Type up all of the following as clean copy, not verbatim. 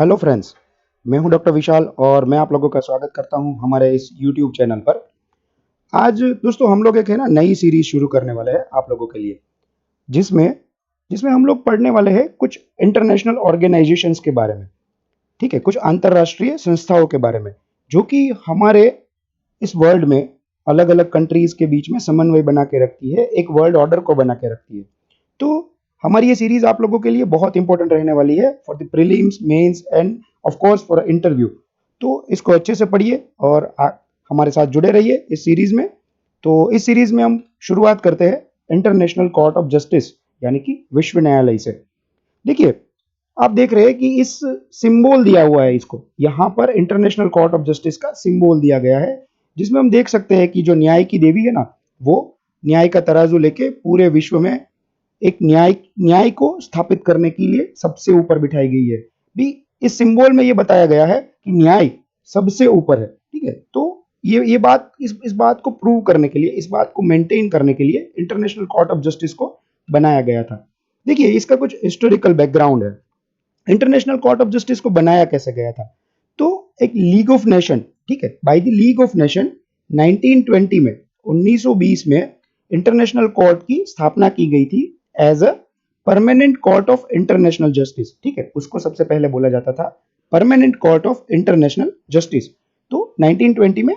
Hello friends, मैं हूं doctor विशाल और मैं आप लोगों का स्वागत करता हूं हमारे इस यूट्यूब चैनल पर। आज दोस्तों हम लोग एक है ना नई सीरीज शुरू करने वाले हैं आप लोगों के लिए, जिसमें जिसमें हम लोग पढ़ने वाले हैं कुछ इंटरनेशनल ऑर्गेनाइजेशंस के बारे में। ठीक है, कुछ अंतर्राष्ट्रीय संस्थाओं के बारे में जो कि हमारे इस वर्ल्ड में अलग अलग कंट्रीज के बीच में समन्वय बना के रखती है, एक वर्ल्ड ऑर्डर को बना के रखती है। तो हमारी ये सीरीज आप लोगों के लिए बहुत इंपॉर्टेंट रहने वाली है for the prelims, mains and of course for interview. तो इसको अच्छे से पढ़िए और हमारे साथ जुड़े रहिए इस सीरीज में। तो इस सीरीज में हम शुरुआत करते हैं इंटरनेशनल कोर्ट ऑफ जस्टिस यानी कि विश्व न्यायालय से। देखिए, आप देख रहे हैं कि इस सिंबल दिया हुआ है, इसको यहाँ पर इंटरनेशनल कोर्ट ऑफ जस्टिस का सिंबल दिया गया है, जिसमें हम देख सकते हैं कि जो न्याय की देवी है ना, वो न्याय का तराजू लेके पूरे विश्व में एक न्याय को स्थापित करने के लिए सबसे ऊपर बिठाई गई है। भी इस सिंबल में ये बताया गया है कि न्याय सबसे ऊपर है। ठीक है, तो ये बात इस बात को प्रूव करने के लिए, इस बात को मेंटेन करने के लिए इंटरनेशनल कोर्ट ऑफ जस्टिस को बनाया गया था। देखिए, इसका कुछ हिस्टोरिकल बैकग्राउंड है। इंटरनेशनल कोर्ट ऑफ जस्टिस को बनाया कैसे गया था? तो एक लीग ऑफ नेशन, ठीक है, by the league of nation 1920 में, 1920 में इंटरनेशनल कोर्ट की स्थापना की गई थी as a permanent court of international justice. ठीक है, उसको सबसे पहले बोला जाता था permanent court of international justice. तो 1920 में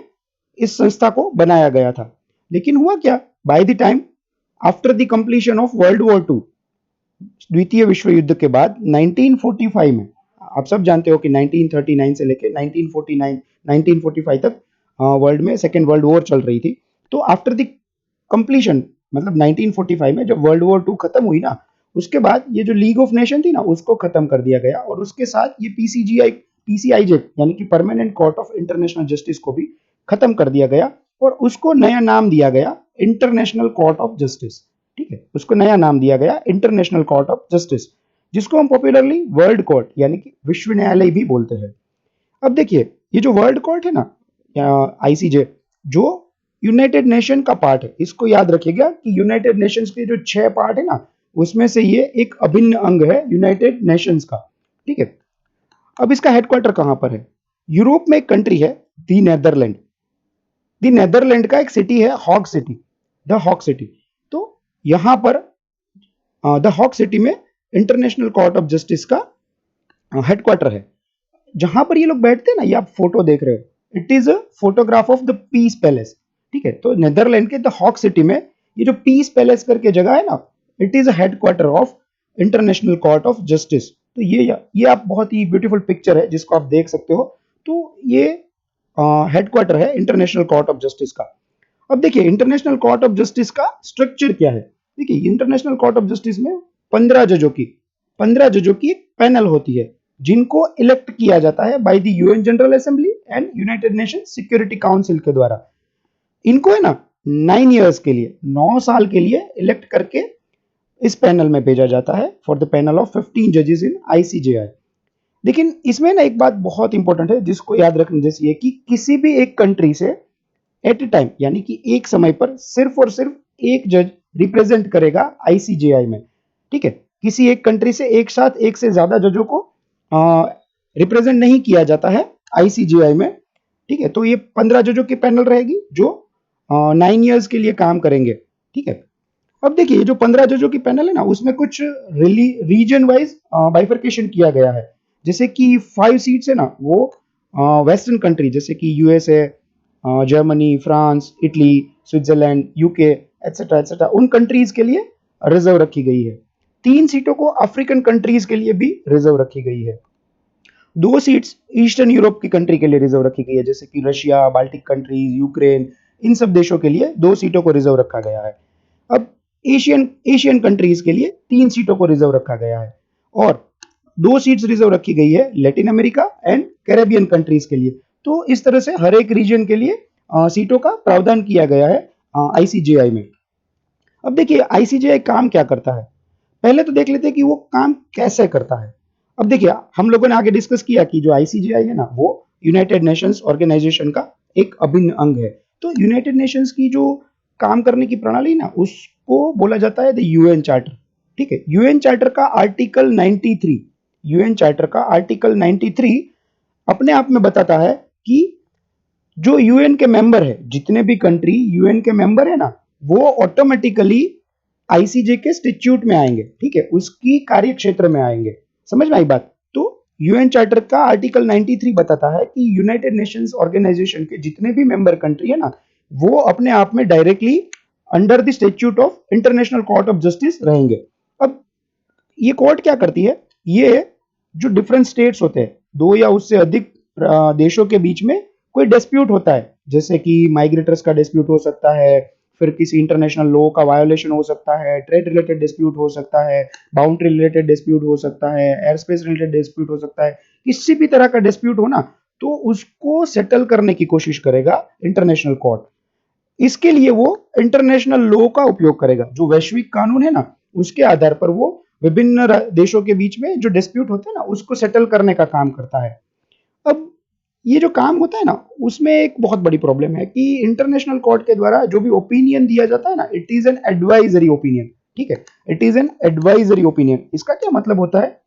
इस संस्था को बनाया गया था। लेकिन हुआ क्या, by the time after the completion of world war two, द्वितीय विश्व युद्ध के बाद 1945 में, आप सब जानते हो कि 1939 से लेकर 1949 1945 तक वर्ल्ड में सेकेंड वर्ल्ड वॉर चल रही थी। तो आफ्टर द कंप्लीशन, मतलब 1945 में जब वर्ल्ड वॉर टू खत्म हुई ना, उसके बाद ये जो लीग ऑफ नेशन थी ना, उसको खत्म कर दिया गया और उसके साथ ये पीसीआईजे यानी कि permanent court of international justice को भी खत्म कर दिया गया और उसको नया नाम दिया गया इंटरनेशनल कोर्ट ऑफ जस्टिस। ठीक है, उसको नया नाम दिया गया इंटरनेशनल कोर्ट ऑफ जस्टिस, जिसको हम पॉपुलरली वर्ल्ड कोर्ट यानी कि विश्व न्यायालय भी बोलते हैं। अब देखिए, ये जो वर्ल्ड कोर्ट है ना, आईसीजे, जो यूनाइटेड नेशन का पार्ट है, इसको याद रखिएगा कि यूनाइटेड नेशंस के जो 6 पार्ट है ना, उसमें से ये एक अभिन्न अंग है यूनाइटेड नेशंस का। ठीक है, अब इसका हेडक्वार्टर कहां पर है? यूरोप में एक कंट्री है, दी नेदरलैंड। दी नेदरलैंड का एक सिटी है Hague city, the Hague city. तो यहां पर द हॉग सिटी में इंटरनेशनल कोर्ट ऑफ जस्टिस का हेडक्वार्टर है। जहां पर ये लोग बैठते हैं ना, ये आप फोटो देख रहे हो, it is a photograph of the piece palace. ठीक है, तो नेदरलैंड के द हॉग सिटी में ये जो पीस पैलेस करके जगह है ना, it is a headquarter of international court of justice. तो ये आप बहुत ही ब्यूटीफुल पिक्चर है जिसको आप देख सकते हो। तो ये हेडक्वार्टर है इंटरनेशनल कोर्ट ऑफ जस्टिस का। अब देखिए, इंटरनेशनल कोर्ट ऑफ जस्टिस का स्ट्रक्चर क्या है। देखिए, इंटरनेशनल कोर्ट ऑफ जस्टिस में 15 जजों की एक पैनल होती है, जिनको इलेक्ट किया जाता है by the UN general assembly and United nation security council के द्वारा। इनको है ना 9 ईयर्स के लिए, 9 साल के लिए इलेक्ट करके इस पैनल में भेजा जाता है फॉर द पैनल ऑफ 15 जजेस इन आईसीजेआई। लेकिन इसमें ना एक बात बहुत इंपॉर्टेंट है जिसको याद रखने जैसी है कि किसी भी एक कंट्री से एट ए टाइम यानी कि एक समय पर सिर्फ और सिर्फ एक जज रिप्रेजेंट करेगा आईसीजेआई में। ठीक है, किसी एक कंट्री से एक साथ एक से ज्यादा जजों को रिप्रेजेंट नहीं किया जाता है आईसीजेआई में। ठीक है, तो ये 15 जजों की पैनल रहेगी जो 9 ईयर्स के लिए काम करेंगे। ठीक है, अब देखिए, जो 15 जजों की पैनल है ना, उसमें कुछ रीजन वाइज बाइफर्केशन किया गया है। जैसे कि 5 सीट्स है ना, वो वेस्टर्न कंट्री जैसे कि USA, Germany, France, Italy, Switzerland, UK etcetera etcetera, उन कंट्रीज के लिए रिजर्व रखी गई है। 3 सीटों को अफ्रीकन कंट्रीज के लिए भी रिजर्व रखी गई है। 2 सीट्स ईस्टर्न यूरोप की कंट्री के लिए रिजर्व रखी गई है, जैसे कि रशिया, बाल्टिक कंट्रीज, यूक्रेन, इन सब देशों के लिए 2 सीटों को रिजर्व रखा गया है। अब एशियन एशियन कंट्रीज के लिए 3 सीटों को रिजर्व रखा गया है और 2 सीट्स रिजर्व रखी गई है Latin America and Caribbean countries के लिए। तो इस तरह से हर एक रीजन के लिए सीटों का प्रावधान किया गया है आईसीजेआई में। अब देखिए, आईसीजेआई काम क्या करता है, पहले तो देख लेते हैं कि वो काम कैसे करता है। अब देखिए, हम लोगों ने आगे डिस्कस किया कि जो आईसीजेआई है ना, वो यूनाइटेड नेशंस ऑर्गेनाइजेशन का एक अभिन्न अंग है। तो यूनाइटेड नेशंस की जो काम करने की प्रणाली ना, उसको बोला जाता है द यूएन चार्टर। ठीक है, यूएन चार्टर का आर्टिकल 93 यूएन चार्टर का आर्टिकल 93 अपने आप में बताता है कि जो यूएन के मेंबर है, जितने भी कंट्री यूएन के मेंबर है ना, वो ऑटोमेटिकली आईसीजे के स्टैट्यूट में आएंगे, ठीक है, उसकी कार्य क्षेत्र में आएंगे। समझ में आई बात? तो यूएन चार्टर का आर्टिकल 93 बताता है कि यूनाइटेड नेशंस ऑर्गेनाइजेशन के जितने भी मेंबर कंट्री है ना, वो अपने आप में directly under the statute of international court of justice रहेंगे। अब ये कोर्ट क्या करती है? ये जो डिफरेंट स्टेट्स होते हैं, दो या उससे अधिक देशों के बीच में कोई डिस्प्यूट होता है, जैसे कि माइग्रेटर्स का डिस्प्यूट हो सकता है, फिर किसी इंटरनेशनल लॉ का वायोलेशन हो सकता है, ट्रेड रिलेटेड डिस्प्यूट हो सकता है, बाउंड्री रिलेटेड डिस्प्यूट हो सकता है, एयर स्पेस रिलेटेड डिस्प्यूट हो सकता है, किसी भी तरह का डिस्प्यूट हो ना, तो उसको सेटल करने की कोशिश करेगा इंटरनेशनल कोर्ट। इसके लिए वो इंटरनेशनल लॉ का उपयोग करेगा, जो वैश्विक कानून है ना, उसके आधार पर वो विभिन्न देशों के बीच में जो डिस्प्यूट होते हैं ना, उसको सेटल करने का काम करता है। अब ये जो काम होता है ना, उसमें एक बहुत बड़ी प्रॉब्लम है कि इंटरनेशनल कोर्ट के द्वारा जो भी ओपिनियन दिया जाता है ना, it is an advisory opinion, ठीक है, it is an advisory opinion. इसका क्या मतलब होता है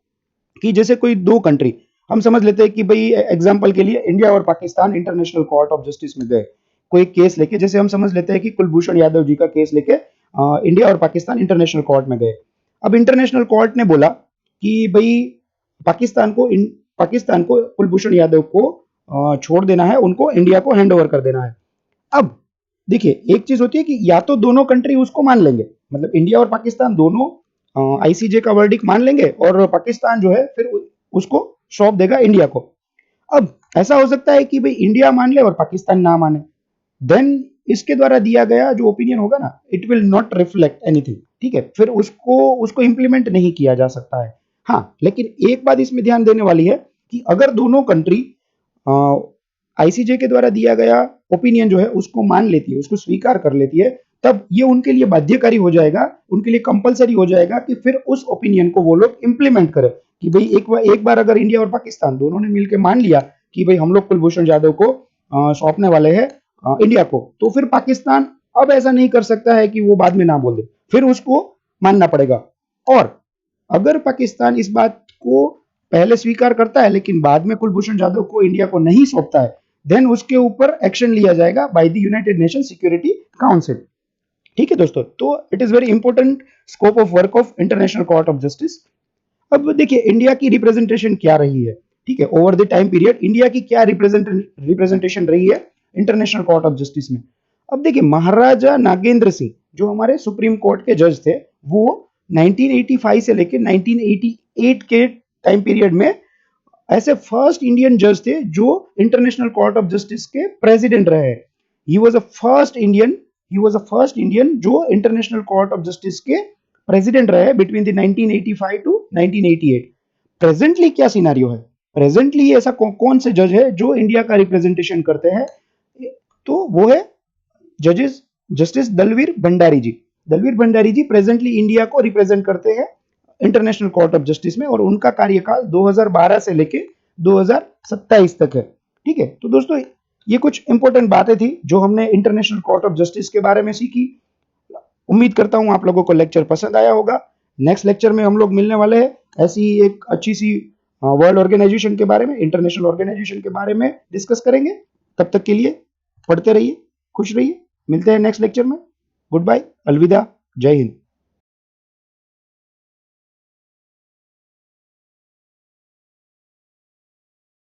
कि जैसे कोई दो कंट्री, हम समझ लेते हैं कि भाई एग्जांपल के लिए इंडिया और Pakistan international court of justice में गए कोई केस लेके, जैसे हम समझ लेते हैं कि कुलभूषण यादव जी का केस लेके इंडिया और पाकिस्तान इंटरनेशनल कोर्ट में गए। अब इंटरनेशनल कोर्ट ने बोला कि भाई पाकिस्तान को कुलभूषण यादव को छोड़ देना है, उनको इंडिया को हैंड ओवर कर देना है। अब देखिए, एक चीज होती है कि या तो दोनों कंट्री उसको मान लेंगे, मतलब इंडिया और पाकिस्तान दोनों आईसीजे का वर्डिक्ट मान लेंगे, और पाकिस्तान जो है फिर उसको सौंप देगा इंडिया को। अब ऐसा हो सकता है कि भाई इंडिया मान ले और पाकिस्तान ना माने, देन इसके द्वारा दिया गया जो ओपिनियन होगा ना, it will not reflect anything, ठीक है, फिर उसको उसको इंप्लीमेंट नहीं किया जा सकता है। हाँ, लेकिन एक बात इसमें ध्यान देने वाली है कि अगर दोनों कंट्री आईसीजे के द्वारा दिया गया ओपिनियन जो है उसको मान लेती है, उसको स्वीकार कर लेती है, तब ये उनके लिए बाध्यकारी हो जाएगा, उनके लिए कंपलसरी हो जाएगा कि फिर उस ओपिनियन को वो लोग इंप्लीमेंट करें। कि भाई एक बार अगर इंडिया और पाकिस्तान दोनों ने मिलकर मान लिया कि भाई हम लोग कुलभूषण जाधव को सौंपने वाले हैं इंडिया को, तो फिर पाकिस्तान अब ऐसा नहीं कर सकता है कि वो बाद में ना बोल दे, फिर उसको मानना पड़ेगा। और अगर पाकिस्तान इस बात को पहले स्वीकार करता है लेकिन बाद में कुलभूषण जाधव को इंडिया को नहीं सौंपता है, देन उसके ऊपर एक्शन लिया जाएगा by the United nation security council. ठीक है दोस्तों, तो it is very important scope of work of international court of justice. अब देखिए इंडिया की रिप्रेजेंटेशन क्या रही है, ठीक है, over the time period India की क्या रिप्रेजेंटेशन रही है इंटरनेशनल कोर्ट ऑफ जस्टिस में। अब देखिए, महाराजा नागेंद्र सिंह जो हमारे सुप्रीम कोर्ट के जज थे, वो 1985 से लेकर 1988 के टाइम पीरियड में ऐसे फर्स्ट इंडियन जज थे जो इंटरनेशनल कोर्ट ऑफ जस्टिस के प्रेसिडेंट रहे। He was a first Indian जो इंटरनेशनल कोर्ट ऑफ जस्टिस के प्रेसिडेंट रहे बिटवीन द 1985 टू 1988। प्रेजेंटली क्या सिनारियो है? प्रेजेंटली ऐसा कौन से जज है जो इंडिया का रिप्रेजेंटेशन करते हैं? तो वो है जजेस जस्टिस दलवीर भंडारी जी। दलवीर भंडारी जी प्रेजेंटली इंडिया को रिप्रेजेंट करते हैं इंटरनेशनल कोर्ट ऑफ जस्टिस में, और उनका कार्यकाल 2012 से लेके 2027 तक है। ठीक है, तो दोस्तों ये कुछ इंपॉर्टेंट बातें थी जो हमने इंटरनेशनल कोर्ट ऑफ जस्टिस के बारे में सीखी। उम्मीद करता हूं आप लोगों को लेक्चर पसंद आया होगा। नेक्स्ट लेक्चर में हम लोग मिलने वाले हैं ऐसी एक अच्छी सी वर्ल्ड ऑर्गेनाइजेशन के बारे में, इंटरनेशनल ऑर्गेनाइजेशन के बारे में डिस्कस करेंगे। तब तक के लिए पढ़ते रहिए, खुश रहिए, मिलते हैं नेक्स्ट लेक्चर में। गुड बाय, अलविदा, जय हिंद।